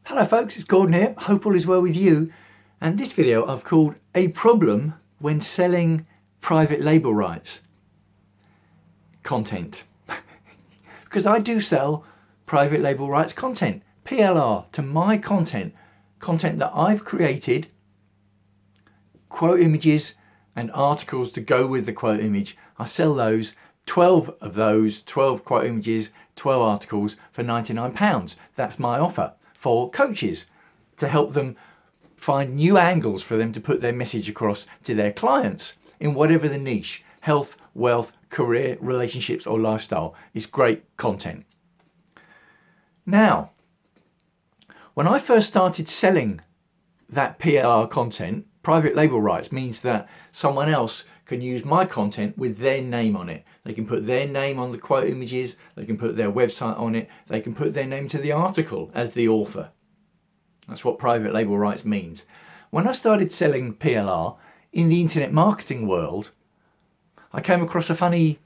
Hello folks, it's Gordon here. Hope all is well with you. And this video I've called A Problem When Selling Private Label Rights Content. Because I do sell private label rights content, PLR, to my content that I've created, quote images and articles to go with the quote image. I sell those, 12 of those, 12 quote images, 12 articles for £99. That's my offer for coaches to help them find new angles for them to put their message across to their clients in whatever the niche, health, wealth, career, relationships or lifestyle. It's great content. Now, when I first started selling that PLR content, private label rights means that someone else can use my content with their name on it. They can put their name on the quote images, they can put their website on it, they can put their name to the article as the author. That's what private label rights means. When I started selling PLR in the internet marketing world, I came across a funny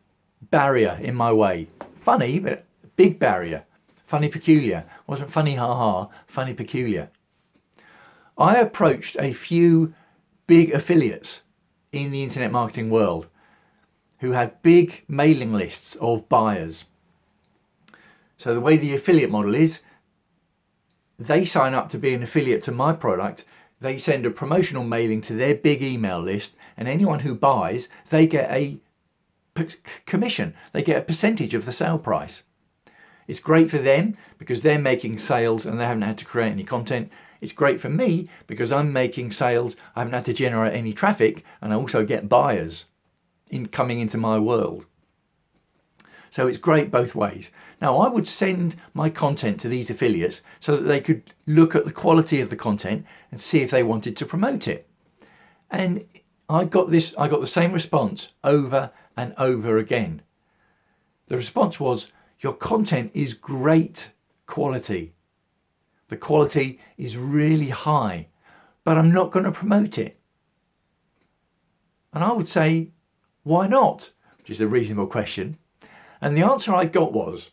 barrier in my way. Funny, but a big barrier. Funny peculiar. Wasn't funny ha ha, funny peculiar. I approached a few big affiliates in the internet marketing world who have big mailing lists of buyers. So the way the affiliate model is, they sign up to be an affiliate to my product, they send a promotional mailing to their big email list, and anyone who buys, they get a commission, they get a percentage of the sale price. It's great for them because they're making sales and they haven't had to create any content. It's great for me because I'm making sales, I haven't had to generate any traffic, and I also get buyers coming into my world. So it's great both ways. Now I would send my content to these affiliates so that they could look at the quality of the content and see if they wanted to promote it. And I got the same response over and over again. The response was, your content is great quality. The quality is really high, but I'm not going to promote it. And I would say, why not? Which is a reasonable question. And the answer I got was,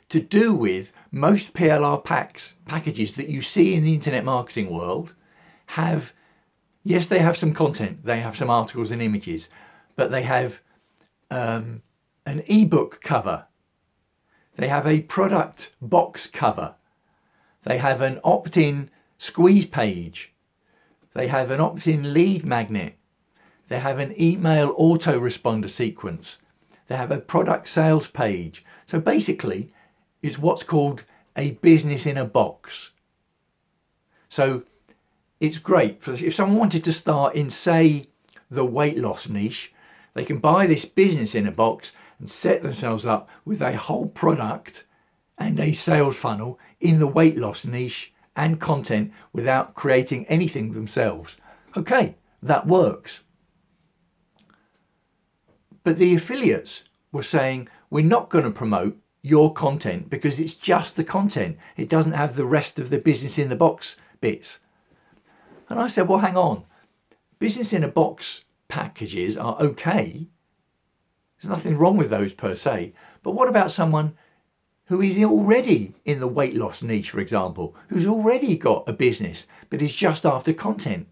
to do with most PLR packages that you see in the internet marketing world have, yes, they have some content, they have some articles and images, but they have an ebook cover, they have a product box cover, they have an opt-in squeeze page, they have an opt-in lead magnet, they have an email autoresponder sequence, they have a product sales page. So basically, it's what's called a business in a box. So it's great for if someone wanted to start in, say, the weight loss niche, they can buy this business in a box and set themselves up with a whole product and a sales funnel in the weight loss niche and content without creating anything themselves. Okay, that works. But the affiliates were saying, we're not going to promote your content because it's just the content. It doesn't have the rest of the business in the box bits. And I said, well, hang on. Business in a box packages are okay. There's nothing wrong with those per se. But what about someone who is already in the weight loss niche, for example, who's already got a business, but is just after content?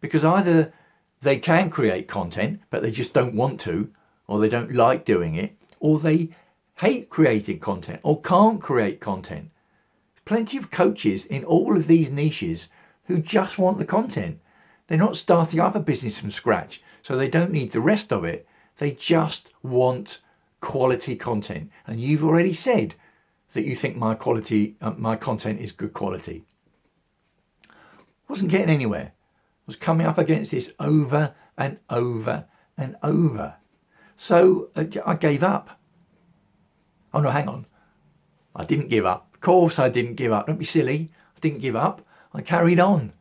Because either they can create content, but they just don't want to, or they don't like doing it, or they hate creating content or can't create content. Plenty of coaches in all of these niches who just want the content. They're not starting up a business from scratch, so they don't need the rest of it. They just want quality content. And you've already said that you think my content is good quality. Wasn't getting anywhere. Was coming up against this over and over and over. So I gave up. Oh no, hang on. I didn't give up. Of course I didn't give up. Don't be silly. I didn't give up. I carried on.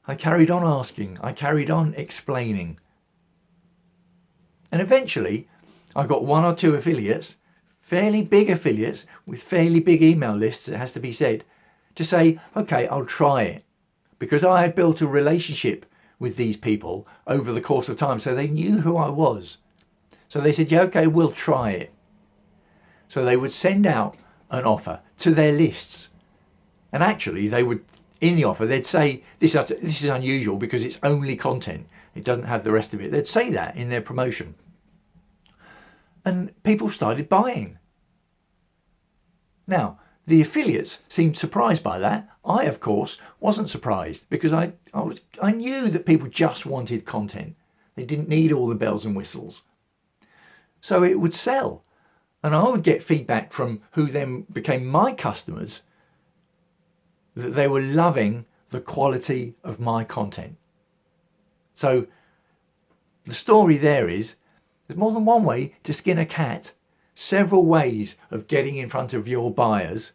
I carried on asking. I carried on explaining. And eventually I got one or two affiliates, fairly big affiliates with fairly big email lists, it has to be said, to say, okay, I'll try it. Because I had built a relationship with these people over the course of time, so they knew who I was. So they said, yeah, okay, we'll try it. So they would send out an offer to their lists And actually they would, in the offer, they'd say, this is unusual because it's only content. It doesn't have the rest of it. They'd say that in their promotion. And people started buying. Now, the affiliates seemed surprised by that. I, of course, wasn't surprised because I knew that people just wanted content. They didn't need all the bells and whistles. So it would sell. And I would get feedback from who then became my customers that they were loving the quality of my content. So the story there is, there's more than one way to skin a cat. Several ways of getting in front of your buyers.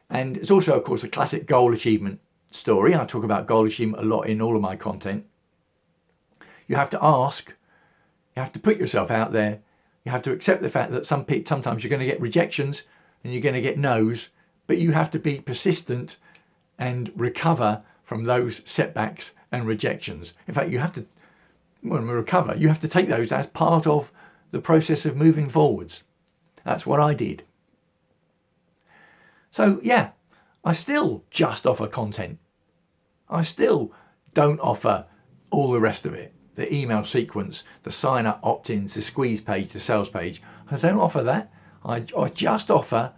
And it's also, of course, a classic goal achievement story. I talk about goal achievement a lot in all of my content. You have to ask, you have to put yourself out there, you have to accept the fact that sometimes you're going to get rejections and you're going to get no's, but you have to be persistent and recover from those setbacks and rejections. In fact, you have to, when we recover, you have to take those as part of the process of moving forwards. That's what I did. So yeah, I still just offer content. I still don't offer all the rest of it. The email sequence, the sign up opt-ins, the squeeze page, the sales page. I don't offer that. I just offer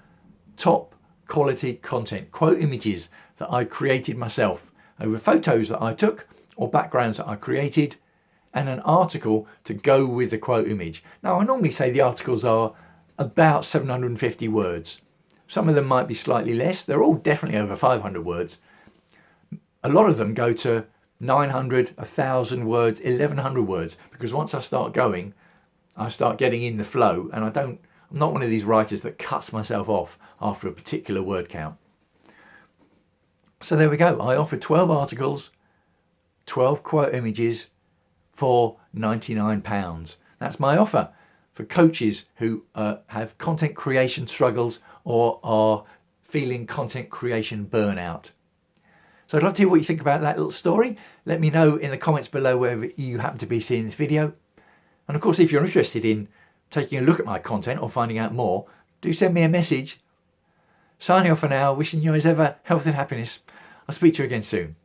top quality content, quote images that I created myself over photos that I took or backgrounds that I created, and an article to go with the quote image. Now, I normally say the articles are about 750 words. Some of them might be slightly less. They're all definitely over 500 words. A lot of them go to 900, 1,000 words, 1,100 words, because once I start going, I start getting in the flow, and I'm not one of these writers that cuts myself off after a particular word count. So there we go. I offered 12 articles, 12 quote images for £99. That's my offer for coaches who have content creation struggles or are feeling content creation burnout. So I'd love to hear what you think about that little story. Let me know in the comments below wherever you happen to be seeing this video. And of course, if you're interested in taking a look at my content or finding out more, do send me a message. Signing off for now, wishing you as ever health and happiness. I'll speak to you again soon.